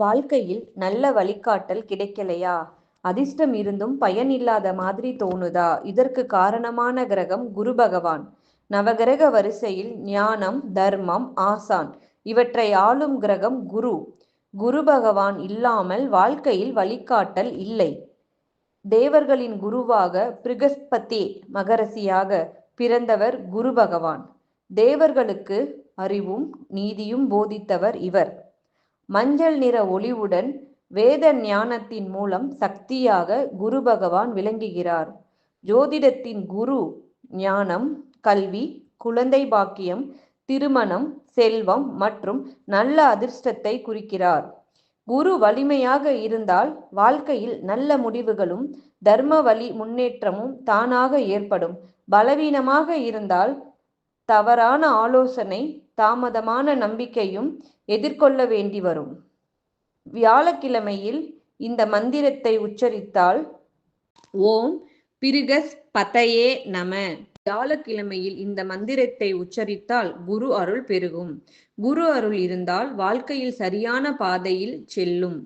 வாழ்க்கையில் நல்ல வழிகாட்டல் கிடைக்கலையா? அதிர்ஷ்டம் இருந்தும் பயன் இல்லாத மாதிரி தோணுதா? இதற்கு காரணமான கிரகம் குரு பகவான். நவகிரக வரிசையில் ஞானம், தர்மம், ஆசான் இவற்றை ஆளும் கிரகம் குரு. குரு பகவான் இல்லாமல் வாழ்க்கையில் வழிகாட்டல் இல்லை. தேவர்களின் குருவாக பிருகஸ்பதி மகரிஷியாக பிறந்தவர் குரு பகவான். தேவர்களுக்கு அறிவும் நீதியும் போதித்தவர் இவர். மஞ்சள் நிற ஒளிவுடன் வேத ஞானத்தின் மூலம் சக்தியாக குரு பகவான் விளங்குகிறார். ஜோதிடத்தின் குரு ஞானம், கல்வி, குழந்தை பாக்கியம், திருமணம், செல்வம் மற்றும் நல்ல அதிர்ஷ்டத்தை குறிக்கிறார். குரு வலிமையாக இருந்தால் வாழ்க்கையில் நல்ல முடிவுகளும் தர்ம வழி முன்னேற்றமும் தானாக ஏற்படும். பலவீனமாக இருந்தால் தவறான ஆலோசனை, தாமதமான நம்பிக்கையும் எதிர்கொள்ள வேண்டி வரும். வியாழக்கிழமையில் இந்த மந்திரத்தை உச்சரித்தால் ஓம் பிருகஸ்பதயே நம. வியாழக்கிழமையில் இந்த மந்திரத்தை உச்சரித்தால் குரு அருள் பெருகும். குரு அருள் இருந்தால் வாழ்க்கையில் சரியான பாதையில் செல்லும்.